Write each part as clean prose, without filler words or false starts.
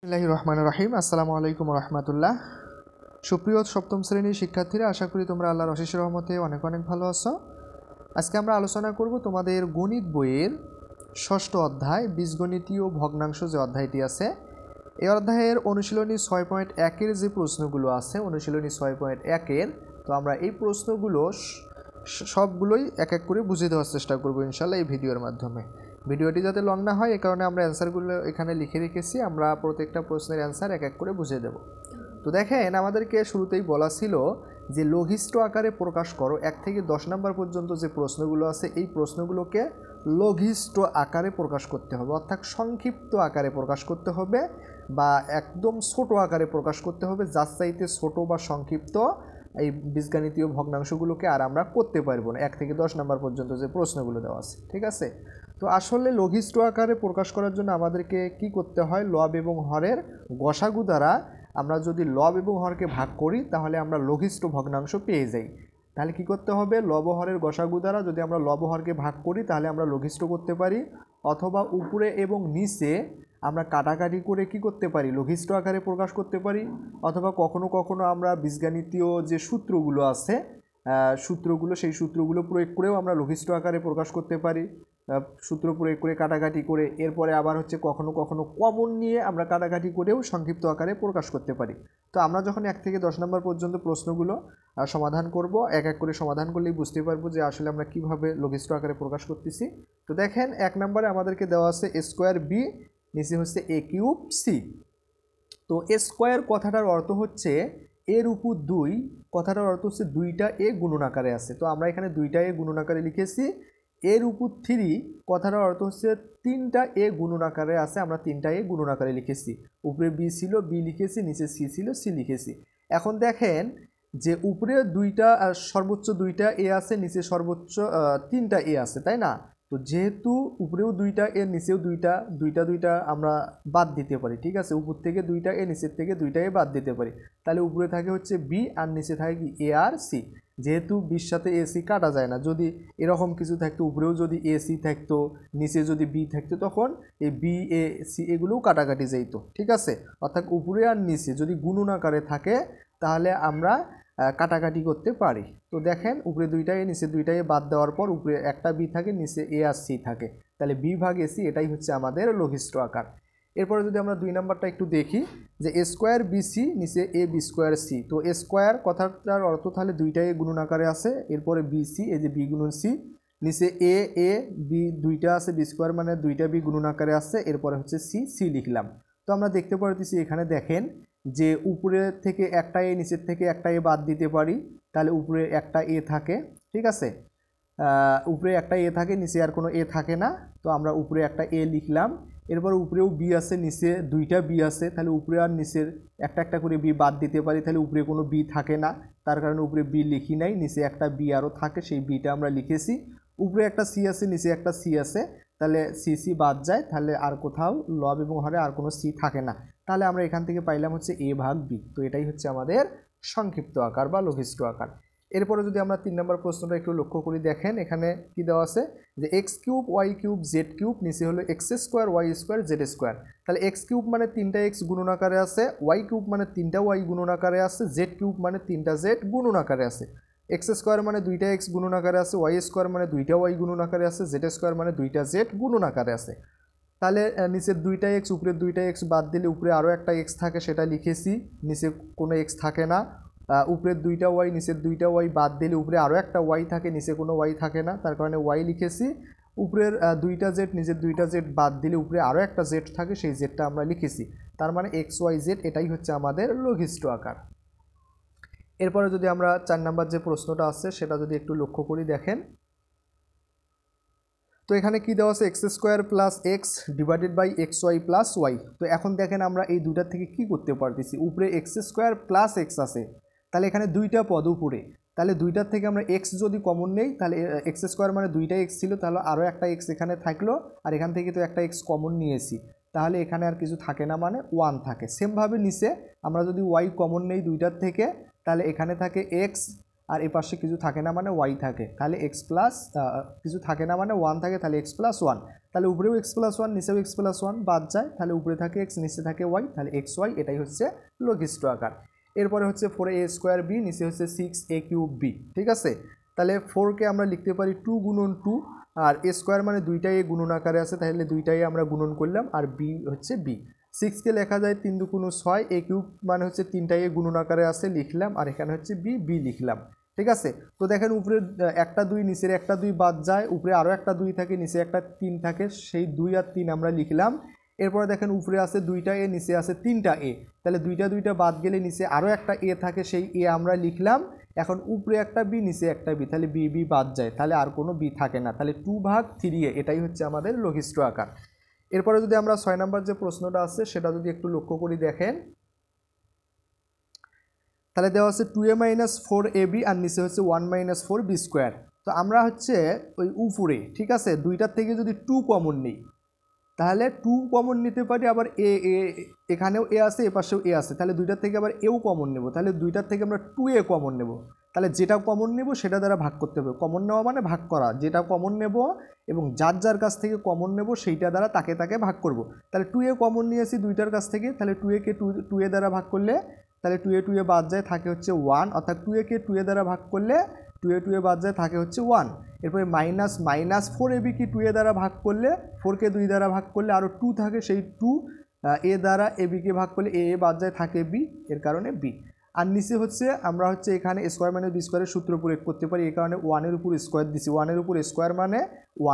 বিসমিল্লাহির রহমানির রহিম। আসসালামু আলাইকুম রহমতুল্লাহ। সুপ্রিয় সপ্তম শ্রেণীর শিক্ষার্থীরা, আশা করি তোমরা আল্লাহর অশেষ রহমতে অনেক অনেক ভালো আছো। আজকে আমরা আলোচনা করব তোমাদের গণিত বইয়ের ষষ্ঠ অধ্যায় বীজগণিতীয় ভগ্নাংশ যে অধ্যায়টি আছে, এই অধ্যায়ের অনুশীলনী 6.1-এর যে প্রশ্নগুলো আছে, অনুশীলনী 6.1-এর, তো আমরা এই প্রশ্নগুলো সবগুলোই এক এক করে বুঝিয়ে দেওয়ার চেষ্টা করব ইনশাল্লাহ এই ভিডিওর মাধ্যমে। ভিডিওটি যাতে লং না হয়, এই কারণে আমরা অ্যান্সারগুলো এখানে লিখে রেখেছি। আমরা প্রত্যেকটা প্রশ্নের অ্যান্সার এক এক করে বুঝিয়ে দেব। তো দেখেন, আমাদেরকে শুরুতেই বলা ছিল যে লঘিষ্ঠ আকারে প্রকাশ করো। 1 থেকে 10 নম্বর পর্যন্ত যে প্রশ্নগুলো আছে, এই প্রশ্নগুলোকে লঘিষ্ঠ আকারে প্রকাশ করতে হবে, অর্থাৎ সংক্ষিপ্ত আকারে প্রকাশ করতে হবে বা একদম ছোট আকারে প্রকাশ করতে হবে। যার চাইতে ছোট বা সংক্ষিপ্ত এই বীজগণিতীয় ভগ্নাংশগুলোকে আর আমরা করতে পারবো না। 1 থেকে 10 নম্বর পর্যন্ত যে প্রশ্নগুলো দেওয়া আছে, ঠিক আছে। তো আসলে লঘিষ্ঠ আকারে প্রকাশ করার জন্য আমাদেরকে কি করতে হয়, লব এবং হরের গসাগু দ্বারা আমরা যদি লব এবং হরকে ভাগ করি, তাহলে আমরা লঘিষ্ঠ ভগ্নাংশ পেয়ে যাই। তাহলে কি করতে হবে, লব হরের গসাগু দ্বারা যদি আমরা লব হরকে ভাগ করি, তাহলে আমরা লঘিষ্ঠ করতে পারি। অথবা উপরে এবং নিচে আমরা কাটাকাটি করে কি করতে পারি, লঘিষ্ঠ আকারে প্রকাশ করতে পারি। অথবা কখনো কখনো আমরা বীজগণিতীয় যে সূত্রগুলো আছে, সেই সূত্রগুলো প্রয়োগ করেও আমরা লঘিষ্ঠ আকারে প্রকাশ করতে পারি। সূত্র প্রয়োগ করে কাটাকাটি করে, এরপরে আবার হচ্ছে কখনো কখনো কমন নিয়ে আমরা কাটাকাটি করেও সংক্ষিপ্ত আকারে প্রকাশ করতে পারি। তো আমরা যখন 1 থেকে 10 নম্বর পর্যন্ত প্রশ্নগুলো সমাধান করব, এক এক করে সমাধান করলেই বুঝতে পারবো যে আসলে আমরা কিভাবে লঘিষ্ঠ আকারে প্রকাশ করতেছি। তো দেখেন, 1 নম্বরে আমাদেরকে দেওয়া আছে a স্কোয়ার বি, নিচে হচ্ছে a কিউব সি। তো a স্কোয়ার কথাটার অর্থ হচ্ছে এর উপর 2, কথাটার অর্থ হচ্ছে 2টা a গুণন আকারে আছে। তো আমরা এখানে 2টা a গুণন আকারে লিখেছি। এর উপর 3 কথাটার অর্থ হচ্ছে 3টা a গুণন আকারে আছে, আমরা 3টা a গুণন আকারে লিখেছি। উপরে b ছিল, b লিখেছি, নিচে c ছিল, c লিখেছি। এখন দেখেন যে উপরে সর্বোচ্চ 2টা a আছে, নিচে সর্বোচ্চ 3টা a আছে, তাই না? তো যেহেতু উপরেও 2টা a, নিচেও 2টা আমরা বাদ দিতে পারি, ঠিক আছে। উপর থেকে 2টা a, নিচের থেকে 2টা a বাদ দিতে পারি। তাহলে উপরে থাকে হচ্ছে b আর নিচে থাকে কি a আর c। যেহেতু বির সাথে ac কাটা যায় না, যদি এরকম কিছু থাকতো, উপরেও যদি ac থাকতো, নিচে যদি b থাকতো, তখন এই b a c এগুলোও কাটাকাটি যেত, ঠিক আছে। অর্থাৎ উপরে আর নিচে যদি গুণন আকারে থাকে, তাহলে আমরা কাটাকাটি করতে পারি। তো দেখেন, উপরে 2টা a, নিচে 2টা a বাদ দেওয়ার পর উপরে একটা b থাকে, নিচে a আর c থাকে। তাহলে b ভাগ ac, এটাই হচ্ছে আমাদের লঘিষ্ঠ আকার। এরপরে যদি আমরা 2 নাম্বারটা একটু দেখি, যে a স্কোয়ার বি সি, নিচে a b স্কোয়ার c। তো a স্কোয়ার কথাটার অর্থ তাহলে 2টা a গুণন আকারে আছে, এরপরে b c, এই যে b গুণন c, নিচে a b 2টা আছে, b স্কোয়ার মানে 2টা b গুণন আকারে আছে, এরপরে হচ্ছে c, c লিখলাম। তো আমরা দেখতে পারতেছি এখানে দেখেন যে উপরে থেকে একটা এ, নিচের থেকে একটা এ বাদ দিতে পারি, তাহলে উপরে একটা এ থাকে, ঠিক আছে। উপরে একটা এ থাকে, নিচে আর কোনো এ থাকে না। তো আমরা উপরে একটা এ লিখলাম। এরপর উপরেও বি আছে, নিচে 2টা বি আছে, তাহলে উপরে আর নিচের একটা একটা করে বি বাদ দিতে পারি, তাহলে উপরে কোনো বি থাকে না, তার কারণে উপরে বি লিখি নাই। নিচে একটা বি আরও থাকে, সেই বিটা আমরা লিখেছি। উপরে একটা সি আছে, নিচে একটা সি আছে, তাহলে সি সি বাদ যায়, তাহলে আর কোথাও লব এবং হরে আর কোনো সি থাকে না। তাহলে আমরা এখান থেকে পাইলাম হচ্ছে a ভাগ b। তো এটাই হচ্ছে আমাদের সংক্ষিপ্ত আকার বা লঘিষ্ঠ আকার। এরপরে যদি আমরা 3 নম্বর প্রশ্নটা একটু লক্ষ্য করি, দেখেন এখানে কি দেওয়া আছে, যে x cube y cube z cube, নিচে হলো x square y square z square. তাহলে এক্স কিউব মানে 3টা এক্স গুণন আকারে আছে, ওয়াই কিউব মানে 3টা ওয়াই গুণন আকারে আছে, জেড কিউব মানে 3টা জেড গুণন আকারে আছে। এক্স স্কোয়ার মানে 2টা এক্স গুণন আকারে আছে, ওয়াই স্কোয়ার মানে 2টা ওয়াই গুণন আকারে আছে, জেড স্কোয়ার মানে 2টা জেড গুণন আকারে আছে। তাহলে নিচের 2টা এক্স, উপরের 2টা এক্স বাদ দিলে উপরে আরও একটা এক্স থাকে, সেটা লিখেছি, নিচে কোনো এক্স থাকে না। উপরের 2টা ওয়াই, নিচের 2টা ওয়াই বাদ দিলে উপরে আরও একটা ওয়াই থাকে, নিচে কোনো ওয়াই থাকে না, তার কারণে ওয়াই লিখেছি। উপরের 2টা জেড, নিচের 2টা জেড বাদ দিলে উপরে আরও একটা জেড থাকে, সেই জেডটা আমরা লিখেছি। তার মানে এক্স ওয়াই জেড, এটাই হচ্ছে আমাদের লঘিষ্ঠ আকার। এরপরে যদি আমরা 4 নাম্বার যে প্রশ্নটা আছে, সেটা যদি একটু লক্ষ্য করি, দেখেন তো এখানে কি দেওয়া আছে, x square plus x divided by x y plus y. তো এখন দেখেন আমরা এই দুটার থেকে কি করতে পারতেছি, উপরে এক্স স্কোয়ার প্লাস এক্স আছে, তাহলে এখানে 2টা পদ উপরে, তাহলে 2টার থেকে আমরা এক্স যদি কমন নেই, তাহলে এক্স স্কোয়ার মানে 2টা এক্স ছিল, তাহলে আরও একটা এক্স এখানে থাকলো, আর এখান থেকে তো একটা এক্স কমন নিয়েছি, তাহলে এখানে আর কিছু থাকে না, মানে 1 থাকে। সেমভাবে নিচে আমরা যদি ওয়াই কমন নেই 2টার থেকে, তাহলে এখানে থাকে এক্স, আর এই পাশে কিছু থাকে না মানে ওয়াই থাকে, তাহলে এক্স প্লাস কিছু থাকে না মানে ওয়ান থাকে, তাহলে এক্স প্লাস ওয়ান, তাহলে উপরেও এক্স প্লাস ওয়ান নিচেও এক্স প্লাস ওয়ান বাদ যায়, তাহলে উপরে থাকে এক্স নিচে থাকে ওয়াই, তাহলে এক্স ওয়াই এটাই হচ্ছে লঘিষ্ঠ আকার। এরপরে হচ্ছে 4a স্কোয়ার বি নিচে হচ্ছে 6a কিউব বি, ঠিক আছে। তাহলে 4কে আমরা লিখতে পারি 2 গুণন 2, আর এ স্কোয়ার মানে দুইটাই গুণন আকারে আছে, তাহলে দুইটাই আমরা গুণন করলাম, আর বি হচ্ছে বি। 6কে লেখা যায় 3 দুগুণ 6, এ কিউব মানে হচ্ছে তিনটাই গুণন আকারে আছে লিখলাম, আর এখানে হচ্ছে বি বি লিখলাম, ঠিক আছে। তো দেখেন উপরে একটা 2 নিচের একটা 2 বাদ যায়, উপরে আরও একটা 2 থাকে, নিচে একটা 3 থাকে, সেই 2 আর 3 আমরা লিখলাম। এরপরে দেখেন উপরে আছে 2টা এ, নিচে আছে 3টা এ, তাহলে 2টা বাদ গেলে নিচে আরও একটা এ থাকে, সেই এ আমরা লিখলাম। এখন উপরে একটা বি নিচে একটা বি, তাহলে বি বি বাদ যায়, তাহলে আর কোনো বি থাকে না, তাহলে 2/3a এটাই হচ্ছে আমাদের লঘিষ্ঠ আকার। এরপরে যদি আমরা 6 নম্বর যে প্রশ্নটা আছে সেটা যদি একটু লক্ষ্য করি দেখেন, তাহলে দেওয়া আছে 2a - 4ab আর নিচে হচ্ছে 1 - 4b স্কোয়ার। তো আমরা হচ্ছে ওই উপরে, ঠিক আছে, দুইটার থেকে যদি 2 কমন নিই তাহলে 2 কমন নিতে পারি, আবার এ এখানেও এ আছে এপাশেও এ আছে, তাহলে দুইটার থেকে আবার এও কমন নেব, তাহলে দুইটার থেকে আমরা 2a কমন নেব, তাহলে যেটা কমন নেব সেটা দ্বারা ভাগ করতে হবে। কমন নেওয়া মানে ভাগ করা, যেটা কমন নেব এবং যার যার কাছ থেকে কমন নেব সেইটা দ্বারা তাকে তাকে ভাগ করব। তাহলে 2a কমন নিয়েছি দুইটার কাছ থেকে, তাহলে 2a-কে 2a দ্বারা ভাগ করলে তাহলে 2a বাদ যায়, থাকে হচ্ছে 1, অর্থাৎ 2a-কে 2a দ্বারা ভাগ করলে 2a বাদ যায়, থাকে হচ্ছে 1। এরপরে -4ab কি 2a দ্বারা ভাগ করলে, 4কে 2 দ্বারা ভাগ করলে আরও 2 থাকে, সেই 2 এ দ্বারা ab-কে ভাগ করলে এ বাদ যায়, থাকে b, এর কারণে b। আর নিচে হচ্ছে আমরা হচ্ছে এখানে স্কোয়ার মানে বি স্কোয়ারের সূত্র প্রয়োগ করতে পারি, এই কারণে 1-এর উপর স্কোয়ার দিছি, 1-এর উপর স্কোয়ার মানে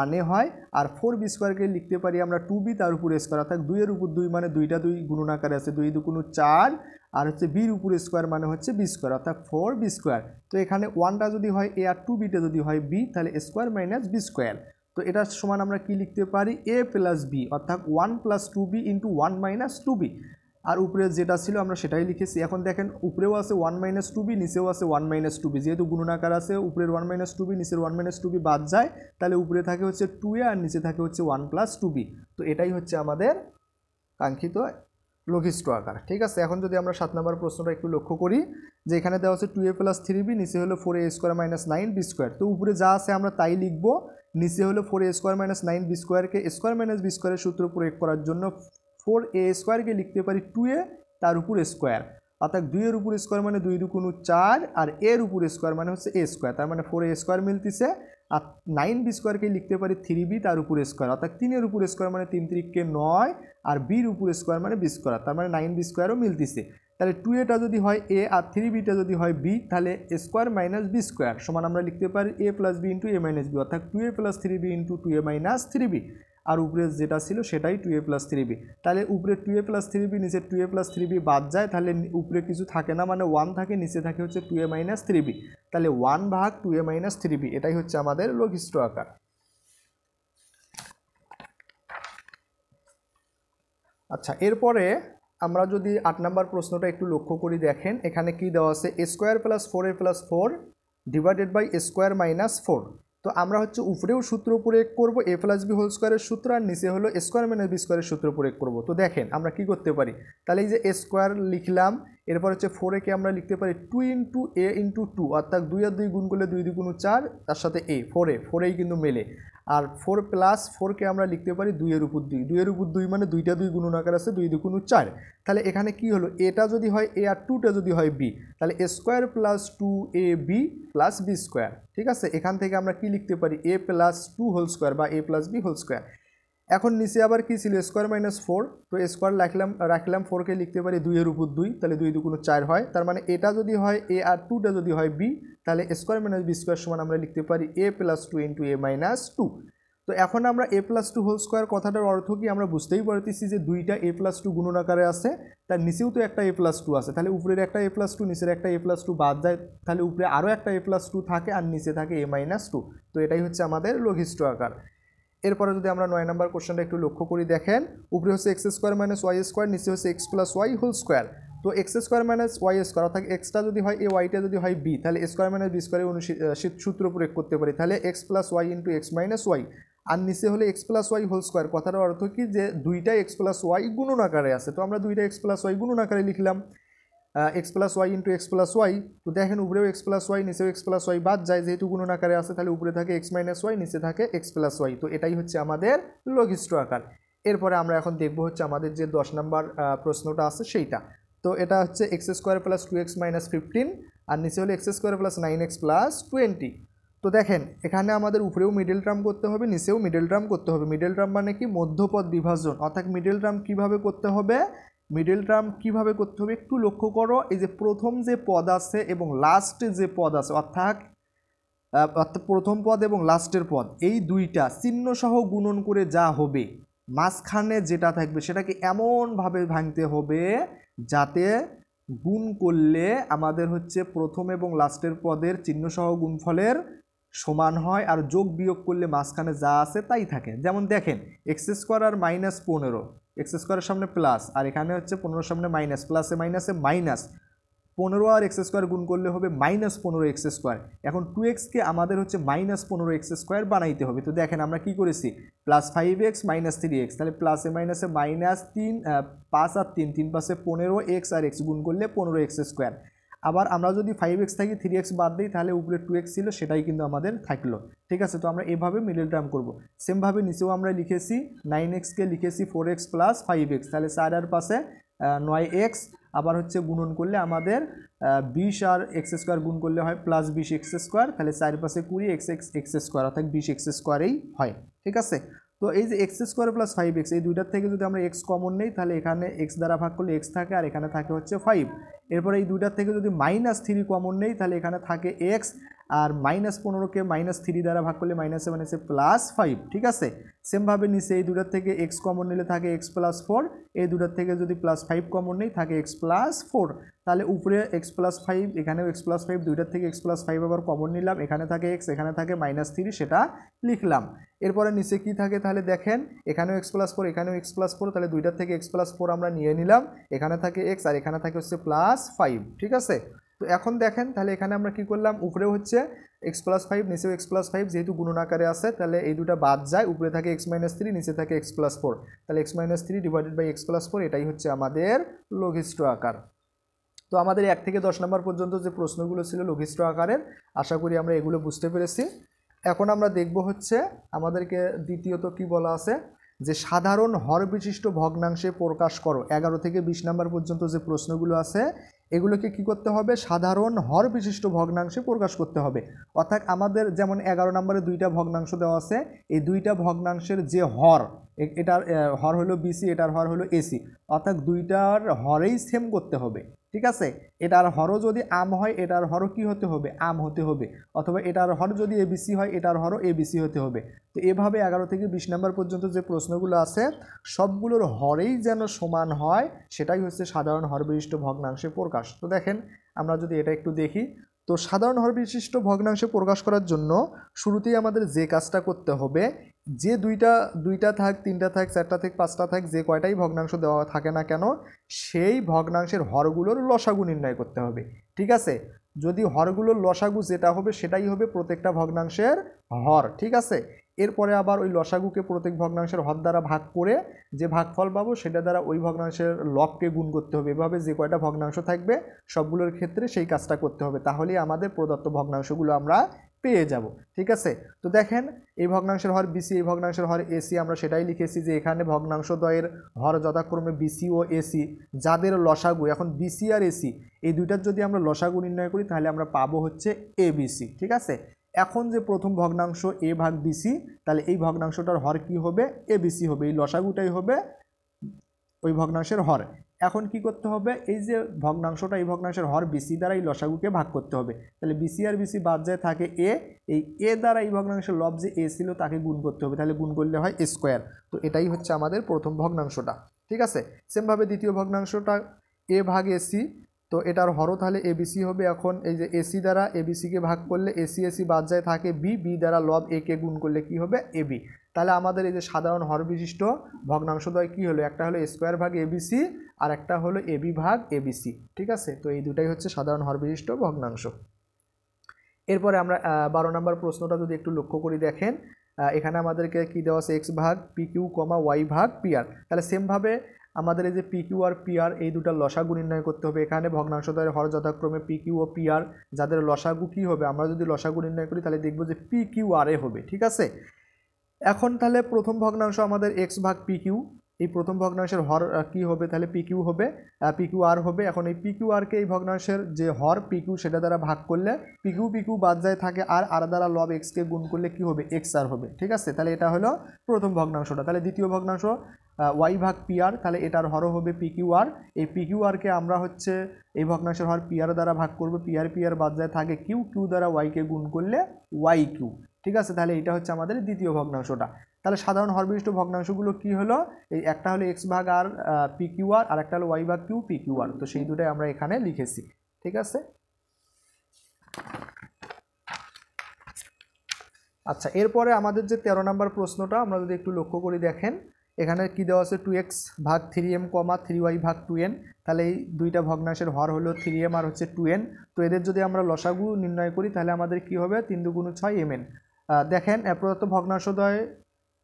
1-এ হয়, আর 4b স্কোয়ারকে লিখতে পারি আমরা 2b তার উপর স্কোয়ার, অর্থাৎ 2-এর উপর 2 মানে 2টা 2 গুণন আকারে আছে, 2 2 4, আর হচ্ছে বির উপর স্কোয়ার মানে হচ্ছে বি স্কোয়ার, অর্থাৎ 4b স্কোয়ার। তো এখানে 1টা যদি হয় এ আর 2bটা যদি হয় বি, তাহলে স্কোয়ার মাইনাস বি স্কোয়ার। তো এটার সমান আমরা কি লিখতে পারি, a প্লাস বি, অর্থাৎ 1 + 2b × 1 - 2b। আর উপরে যেটা ছিল আমরা সেটাই লিখেছি। এখন দেখেন উপরেও আছে 1 - 2b, নিচেও আছে 1 - 2b, যেহেতু গুণন আকার আছে উপরের 1 - 2b নিচের 1 - 2b বাদ যায়, তাহলে উপরে থাকে হচ্ছে 2a আর নিচে থাকে হচ্ছে 1 + 2b। তো এটাই হচ্ছে আমাদের কাঙ্ক্ষিত লঘিষ্ঠ আকার, ঠিক আছে। এখন যদি আমরা 7 নম্বর প্রশ্নটা একটু লক্ষ্য করি, যে এখানে দেওয়া হচ্ছে 2a + 3b নিচে হলো 4a² - 9b স্কোয়ার। তো উপরে যা আছে আমরা তাই লিখব, নিচে হলো 4a² - 9b স্কোয়ারকে স্কোয়ার মাইনাস বি স্কোয়ারের সূত্র প্রয়োগ করার জন্য 4a² লিখতে পারি 2a তার উপর স্কোয়ার, অর্থাৎ 2-এর উপর স্কোয়ার মানে 2 2 4, আর এর উপর স্কোয়ার মানে হচ্ছে a স্কোয়ার, তার মানে 4a² মিলতেছে। আর 9b স্কোয়ারকে লিখতে পারি 3b তার উপর স্কোয়ার, অর্থাৎ 3-এর উপর স্কোয়ার মানে 3 3 9, আর বির উপর স্কোয়ার মানে বি স্কোয়ার, তার মানে 9b স্কোয়ারও মিলতেছে। তাহলে 2a যদি হয় a আর 3bটা যদি হয় b, তাহলে স্কোয়ার মাইনাস বি স্কোয়ার সমান আমরা লিখতে পারি a + b × a - b, অর্থাৎ 2a + 3b × 2a - 3b। আর উপরে যেটা ছিল সেটাই 2a + 3b। তাহলে উপরে 2a + 3b নিচে 2a + 3b বাদ যায়, তাহলে উপরে কিছু থাকে না মানে 1 থাকে, নিচে থাকে হচ্ছে 2a - 3b, তাহলে 1/2a - 3b এটাই হচ্ছে আমাদের লঘিষ্ঠ আকার। আচ্ছা, এরপরে আমরা যদি 8 নম্বর প্রশ্নটা একটু লক্ষ্য করি দেখেন, এখানে কি দেওয়া আছে, a² + 4a + 4 / a² - 4। তো আমরা হচ্ছে উপরেও সূত্র প্রয়োগ করব a + b হোল স্কোয়ারের সূত্র, আর নিচে হলো স্কোয়ার মাইনাস বি স্কোয়ারের সূত্র প্রয়োগ করব। তো দেখেন আমরা কি করতে পারি, তাহলে এই যে a স্কোয়ার লিখলাম, এরপর হচ্ছে 4a-কে আমরা লিখতে পারি 2 × a × 2, অর্থাৎ 2 আর 2 গুণ করলে 2 2 4, তার সাথে a 4a কিন্তু মেলে, আর 4 + 4-কে আমরা লিখতে পারি 2-এর উপর 2, 2-এর উপর 2 মানে 2টা 2 গুণন আকার আছে, 2 2 4। তাহলে এখানে কি হলো, এটা যদি হয় a আর 2টা যদি হয় b, তাহলে a² + 2ab + b স্কোয়ার, ঠিক আছে। এখান থেকে আমরা কি লিখতে পারি, a + 2 হোল স্কোয়ার বা a + b হোল স্কোয়ার। এখন নিচে আবার কি ছিল, স্কোয়ার মাইনাস 4, তো স্কোয়ার রাখলাম 4-কে লিখতে পারি 2-এর উপর 2, তাহলে 2 2 4 হয়, তার মানে এটা যদি হয় a আর 2টা যদি হয় b, তাহলে স্কোয়ার মাইনাস বি স্কোয়ার সমান আমরা লিখতে পারি a + 2 × a - 2। তো এখন আমরা a + 2 হোল স্কোয়ার কথাটার অর্থ কি আমরা বুঝতেই পারতেছি যে দুইটা a + 2 গুণন আকারে আছে, তার নিচেও তো একটা a + 2 আছে, তাহলে উপরের একটা a + 2 নিচের একটা a + 2 বাদ যায়, তাহলে উপরে আরও একটা a + 2 থাকে আর নিচে থাকে a - 2। তো এটাই হচ্ছে আমাদের লঘিষ্ঠ আকার। এরপরে যদি আমরা 9 নম্বর কোশ্চেনটা একটু লক্ষ্য করি দেখেন, উপরে হচ্ছে x² - y², নিচে হচ্ছে x + y হোল স্কোয়ার। তো x² - y², অর্থাৎ এক্সটা যদি হয় a, ওয়াইটা যদি হয় b, তাহলে স্কোয়ার মাইনাস বি স্কোয়ারের সূত্র প্রয়োগ করতে পারি, তাহলে x + y × x - y, আর নিচে হলে x + y হোল স্কোয়ার। কথাটার অর্থ কি যে দুইটাই x + y গুণন আকারে আছে, তো আমরা দুইটা x + y গুণন আকারে লিখলাম। X plus y into x plus y. তো দেখেন উপরেও এক্স প্লাস ওয়াই, নিচেও এক্স প্লাস ওয়াই বাদ যায়, যেহেতু গুণন আকারে আছে তাহলে উপরে থাকে এক্স মাইনাস ওয়াই, নিচে থাকে এক্স প্লাস ওয়াই। তো এটাই হচ্ছে আমাদের লঘিষ্ঠ আকার। এরপরে আমরা এখন দেখব হচ্ছে আমাদের যে 10 নম্বর প্রশ্নটা আছে সেইটা। তো এটা হচ্ছে x square plus 2x minus 15, আর নিচে হলো x square plus 9x plus 20। তো দেখেন এখানে আমাদের উপরেও মিডল টার্ম করতে হবে, নিচেও মিডল টার্ম করতে হবে। মিডল টার্ম মানে কি? মধ্যপদ বিভাজন। অর্থাৎ মিডল টার্ম কীভাবে করতে হবে? মিডল টার্ম কীভাবে করতে হবে একটু লক্ষ্য করো। এই যে প্রথম যে পদ আছে এবং লাস্টে যে পদ আছে, অর্থাৎ প্রথম পদ এবং লাস্টের পদ, এই দুইটা চিহ্ন সহ গুণন করে যা হবে, মাঝখানে যেটা থাকবে সেটাকে এমনভাবে ভাঙতে হবে যাতে গুণ করলে আমাদের হচ্ছে প্রথম এবং লাস্টের পদের চিহ্ন সহ গুণফলের সমান হয়, আর যোগ বিয়োগ করলে মাঝখানে যা আছে তাই থাকে। যেমন দেখেন এক্স স্কোয়ার আর মাইনাস 15, এক্স স্কোয়ারের সামনে প্লাস, আর এখানে হচ্ছে 15 সামনে মাইনাস, প্লাসে মাইনাসে মাইনাস, 15 আর এক্স স্কোয়ার গুণ করলে হবে মাইনাস 15 এক্স স্কোয়ার। এখন 2xকে আমাদের হচ্ছে মাইনাস 15 এক্স স্কোয়ার বানাইতে হবে। তো দেখেন আমরা কি করেছি, প্লাস 5x মাইনাস 3x, তাহলে প্লাসে মাইনাসে মাইনাস 3, 5 আর 3, 3 পাশে 15x আর x গুণ করলে 15 এক্স স্কোয়ার। আবার আমরা যদি 5x থাকি 3x বাদ দিই তাহলে উপরে 2x ছিল সেটাই কিন্তু আমাদের থাকলো। ঠিক আছে, তো আমরা এভাবে মিডল টার্ম করব। সেমভাবে নিচেও আমরা লিখেছি 9xকে লিখেছি 4x প্লাস 5x, তাহলে 4 আর পাশে 9x, আবার হচ্ছে গুণন করলে আমাদের 20 আর এক্স স্কোয়ার গুণ করলে হয় প্লাস 20 এক্স স্কোয়ার, তাহলে 4 পাশে 20 এক্স স্কোয়ার, অর্থাৎ 20 এক্স স্কোয়ারেই হয়। ঠিক আছে, তো এই যে এক্স স্কোয়ার প্লাস 5x, এই দুইটার থেকে যদি আমরা এক্স কমন নেই তাহলে এখানে এক্স দ্বারা ভাগ করলে এক্স থাকে, আর এখানে থাকে হচ্ছে 5। এরপরে এই দুইটার থেকে যদি মাইনাস 3 কমন নেই তাহলে এখানে থাকে এক্স, আর মাইনাস 15কে মাইনাস 3 দ্বারা ভাগ করলে মাইনাসে মাইনাসে প্লাস 5। ঠিক আছে, সেমভাবে নিচে এই দুটার থেকে এক্স কমন নিলে থাকে এক্স প্লাস 4, এই দুটার থেকে যদি প্লাস 5 কমন নেই থাকে এক্স প্লাস 4, তাহলে উপরে এক্স প্লাস 5, এখানেও এক্স প্লাস 5, দুইটার থেকে এক্স প্লাস 5 আবার কমন নিলাম, এখানে থাকে এক্স, এখানে থাকে মাইনাস 3, সেটা লিখলাম। এরপরে নিচে কি থাকে তাহলে দেখেন এখানেও এক্স প্লাস 4, এখানেও এক্স প্লাস 4, তাহলে দুইটার থেকে এক্স প্লাস 4 আমরা নিয়ে নিলাম, এখানে থাকে এক্স আর এখানে থাকে হচ্ছে প্লাস 5। ঠিক আছে, তো এখন দেখেন তাহলে এখানে আমরা কি করলাম, উপরেও হচ্ছে এক্স প্লাস 5, নিচেও এক্স প্লাস 5, যেহেতু গুণন আকারে আছে তাহলে এই দুটা বাদ যায়, উপরে থাকে এক্স মাইনাস 3, নিচে থাকে এক্স প্লাস 4, তাহলে x minus 3 divided by x plus 4, এটাই হচ্ছে আমাদের লঘিষ্ঠ আকার। তো আমাদের 1 থেকে 10 নম্বর পর্যন্ত যে প্রশ্নগুলো ছিল লঘিষ্ঠ আকারের, আশা করি আমরা এগুলো বুঝতে পেরেছি। এখন আমরা দেখব হচ্ছে আমাদেরকে দ্বিতীয়ত কি বলা আছে, যে সাধারণ হর বিশিষ্ট ভগ্নাংশে প্রকাশ করো। 11 থেকে 20 নম্বর পর্যন্ত যে প্রশ্নগুলো আছে এগুলোকে কি করতে হবে, সাধারণ হর বিশিষ্ট ভগ্নাংশে প্রকাশ করতে হবে। অর্থাৎ আমাদের যেমন 11 নম্বরে দুইটা ভগ্নাংশ দেওয়া আছে, এই দুইটা ভগ্নাংশের যে হর, এটার হর হলো বিসি, এটার হর হলো এসি, অর্থাৎ দুইটার হরেই সেম করতে হবে। ঠিক আছে, এটার হরও যদি আম হয় এটার হরও কি হতে হবে, আম হতে হবে, অথবা এটার হর যদি এবিসি হয় এটার হরও এবিসি হতে হবে। তো এভাবে 11 থেকে 20 নম্বর পর্যন্ত যে প্রশ্নগুলো আছে সবগুলোর হরেই যেন সমান হয়, সেটাই হচ্ছে সাধারণ হর বিশিষ্ট ভগ্নাংশে প্রকাশ। তো দেখেন আমরা যদি এটা একটু দেখি, তো সাধারণ হর বিশিষ্ট ভগ্নাংশে প্রকাশ করার জন্য শুরুতেই আমাদের যে কাজটা করতে হবে, যে দুইটা থাক, তিনটা থাক, চারটা থাক, পাঁচটা থাক, যে কয়টাই ভগ্নাংশ দেওয়া থাকে না কেন সেই ভগ্নাংশের হরগুলোর লসাগু নির্ণয় করতে হবে। ঠিক আছে, যদি হরগুলোর লসাগু যেটা হবে সেটাই হবে প্রত্যেকটা ভগ্নাংশের হর। ঠিক আছে, এরপরে আবার ওই লসাগুকে প্রত্যেক ভগ্নাংশের হর দ্বারা ভাগ করে যে ভাগফল পাবো সেটা দ্বারা ওই ভগ্নাংশের লবকে গুণ করতে হবে। এভাবে যে কয়টা ভগ্নাংশ থাকবে সবগুলোর ক্ষেত্রে সেই কাজটা করতে হবে, তাহলেই আমাদের প্রদত্ত ভগ্নাংশগুলো আমরা পেয়ে যাব। ঠিক আছে, তো দেখেন এই ভগ্নাংশের হর বিসি, এই ভগ্নাংশের হর এসি, আমরা সেটাই লিখেছি যে এখানে ভগ্নাংশদ্বয়ের হর যথাক্রমে বিসি ও এসি, যাদের লসাগু এখন বিসি আর এসি, এই দুইটার যদি আমরা লসাগু নির্ণয় করি তাহলে আমরা পাবো হচ্ছে এবিসি। ঠিক আছে, এখন যে প্রথম ভগ্নাংশ এ ভাগ বিসি, তাহলে এই ভগ্নাংশটার হর কি হবে, এবিসি হবে, এই লসাগুটাই হবে ওই ভগ্নাংশের হর। এখন কি করতে হবে, এই যে ভগ্নাংশটা এই ভগ্নাংশের হর বিসি দ্বারা এই লসাগুকে ভাগ করতে হবে, তাহলে বিসি আর বিসি বাদ যায় থাকে এ, এই এ দ্বারা এই ভগ্নাংশের লব যে এ ছিল তাকে গুণ করতে হবে, তাহলে গুণ করলে হয় এ স্কোয়ার। তো এটাই হচ্ছে আমাদের প্রথম ভগ্নাংশটা। ঠিক আছে, সেমভাবে দ্বিতীয় ভগ্নাংশটা এ ভাগ এসি, তো এটার হরও তাহলে এবিসি হবে। এখন এই যে এসি দ্বারা এবিসিকে ভাগ করলে এসি এসি বাদ যায় থাকে বি, বি দ্বারা লব এ কে গুণ করলে কি হবে, এবি। তাহলে আমাদের এই যে সাধারণ হর বিশিষ্ট ভগ্নাংশদ্বয় কি হলো, একটা হলো স্কোয়ার ভাগ এবিসি আর একটা হলো এবি ভাগ এবিসি। ঠিক আছে, তো এই দুটাই হচ্ছে সাধারণ হর বিশিষ্ট ভগ্নাংশ। এরপরে আমরা 12 নম্বর প্রশ্নটা যদি একটু লক্ষ্য করি, দেখেন এখানে আমাদেরকে কি দেওয়া আছে, এক্স ভাগ পি কিউ কমা ওয়াই ভাগ পি আর। তাহলে সেমভাবে আমাদের এই যে P Q R P R এই দুটার লসাগু নির্ণয় করতে হবে। এখানে ভগ্নাংশদ্বয়ের হর যথাক্রমে P Q O P R, যাদের লসাগু কী হবে, আমরা যদি লসাগু নির্ণয় করি তাহলে দেখব যে পি কিউ আর এ হবে। ঠিক আছে, এখন তাহলে প্রথম ভগ্নাংশ আমাদের এক্স ভাগ পি কিউ, এই প্রথম ভগ্নাংশের হর কি হবে, তাহলে পি কিউ হবে, পি কিউ আর হবে। এখন এই পি কিউ আরকে এই ভগ্নাংশের যে হর পি কিউ সেটা দ্বারা ভাগ করলে পি কিউ বাদ যায় থাকে, আর দ্বারা লব এক্সকে গুণ করলে কি হবে, এক্স আর হবে। ঠিক আছে, তাহলে এটা হলো প্রথম ভগ্নাংশটা। তাহলে দ্বিতীয় ভগ্নাংশ ওয়াই ভাগ পি আর, তাহলে এটার হরও হবে পি কিউ আর। এই পি কিউ আরকে আমরা হচ্ছে এই ভগ্নাংশের হর পি আর দ্বারা ভাগ করবো, পি আর বাদ যায় থাকে কিউ, কিউ দ্বারা ওয়াইকে গুণ করলে ওয়াই কিউ। ঠিক আছে, তাহলে এটা হচ্ছে আমাদের দ্বিতীয় ভগ্নাংশটা। তাহলে সাধারণ হরবিশিষ্ট ভগ্নাংশগুলো কি হলো, এই একটা হলো এক্স ভাগ আর পি কিউ আর, আর একটা হলো ওয়াই ভাগ কিউ পি কিউ আর। তো সেই দুটাই আমরা এখানে লিখেছি। ঠিক আছে, আচ্ছা এরপরে আমাদের যে 13 নম্বর প্রশ্নটা আমরা যদি একটু লক্ষ্য করি, দেখেন এখানে কি দেওয়া আছে 2x ভাগ 3m, 3y ভাগ 2n। তাহলে এই দুইটা ভগ্নাংশের হর হলো 3m আর হচ্ছে 2n। তো এদের যদি আমরা লসাগু নির্ণয় করি তাহলে আমাদের কি হবে, 3 দুগুণ 6 mn। দেখেন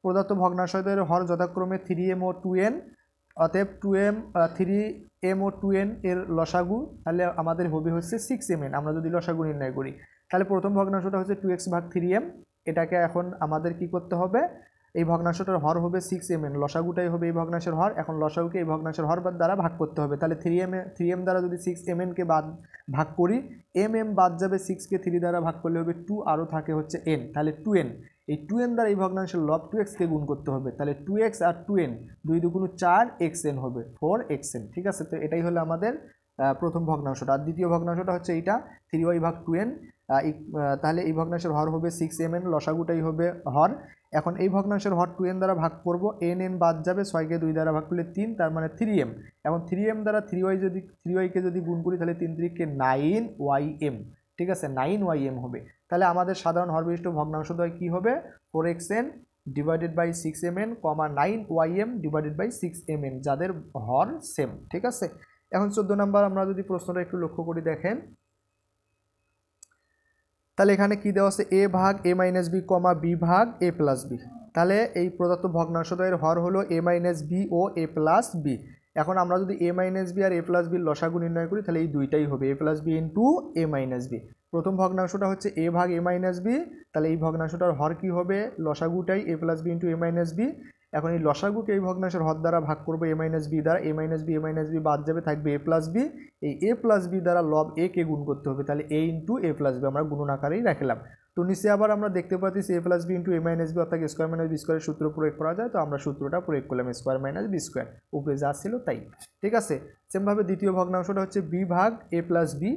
প্রদত্ত ভগ্নাংশদ্বয়ের হর যথাক্রমে 3m ও 2n, অতএব 3m ও 2n এর লসাগু তাহলে আমাদের হবে হচ্ছে 6mn। আমরা যদি লসাগু নির্ণয় করি তাহলে প্রথম ভগ্নাংশটা হচ্ছে 2x ভাগ 3m, এটাকে এখন আমাদের কি করতে হবে, এই ভগ্নাংশটার হর হবে 6mn, লসাগুটাই হবে এই ভগ্নাংশের হর। এখন লসাগুকে এই ভগ্নাংশের হর দ্বারা ভাগ করতে হবে। তাহলে 3m দ্বারা যদি 6mnকে ভাগ করি, mm বাদ যাবে, 6কে 3 দ্বারা ভাগ করলে হবে 2, আরও থাকে হচ্ছে n, তাহলে 2n। এই 2n দ্বারা এই ভগ্নাংশের লব 2xকে গুণ করতে হবে, তাহলে 2x আর 2n 2 দুগুণ 4xn হবে 4xn। ঠিক আছে, তো এটাই হলো আমাদের প্রথম ভগ্নাংশটা। আর দ্বিতীয় ভগ্নাংশটা হচ্ছে এইটা 3y ভাগ 2n, তাহলে এই ভগ্নাংশের হর হবে 6mn, লসাগুটাই হবে হর। এখন এই ভগ্নাংশের হর 2n দ্বারা ভাগ করব, n বাদ যাবে, 6কে 2 দ্বারা ভাগ করলে 3, তার মানে 3m। এবং 3m দ্বারা 3yকে যদি গুণ করি তাহলে 3 3কে 9ym। ঠিক আছে, 9ym হবে। তাহলে আমাদের সাধারণ হরবিশিষ্ট ভগ্নাংশদ্বয় কি হবে, 4xn divided by 6mn, 9ym divided by 6mn, যাদের হর সেম। ঠিক আছে, এখন 14 নম্বর আমরা যদি প্রশ্নটা একটু লক্ষ্য করি, দেখেন তাহলে এখানে কি দেওয়া আছে, a ভাগ a মাইনাস বি, বি ভাগ a প্লাস বি। তাহলে এই প্রদত্ত ভগ্নাংশদ্বয়ের হর হলো a মাইনাস বি ও a প্লাস বি। এখন আমরা যদি a মাইনাস বি আর a প্লাস বির লসাগু নির্ণয় করি তাহলে এই দুইটাই হবে a plus b into a minus b. প্রথম ভগ্নাংশটা হচ্ছে a ভাগ a মাইনাস বি, তাহলে এই ভগ্নাংশটার হর কি হবে, লসাগুটাই a plus b into a minus b. এখন এই লসাগুকে এই ভগ্নাংশের হর দ্বারা ভাগ করবো a মাইনাস বি দ্বারা, a মাইনাস বি বাদ যাবে, থাকবে a প্লাস বি। এই a প্লাস বি দ্বারা লব a কে গুণ করতে হবে, তাহলে a into a plus b আমরা গুণন আকারেই রাখলাম। তো নিচে আবার আমরা দেখতে পাচ্ছি a plus b into a minus b, অর্থাৎ স্কোয়ার মাইনাস বি স্কোয়ারের সূত্র প্রয়োগ করা যায়। তো আমরা সূত্রটা প্রয়োগ করলাম, স্কোয়ার মাইনাস বি স্কোয়ার, উপরে যা ছিল তাই। ঠিক আছে, সেমভাবে দ্বিতীয় ভগ্নাংশটা হচ্ছে বি ভাগ a প্লাস বি।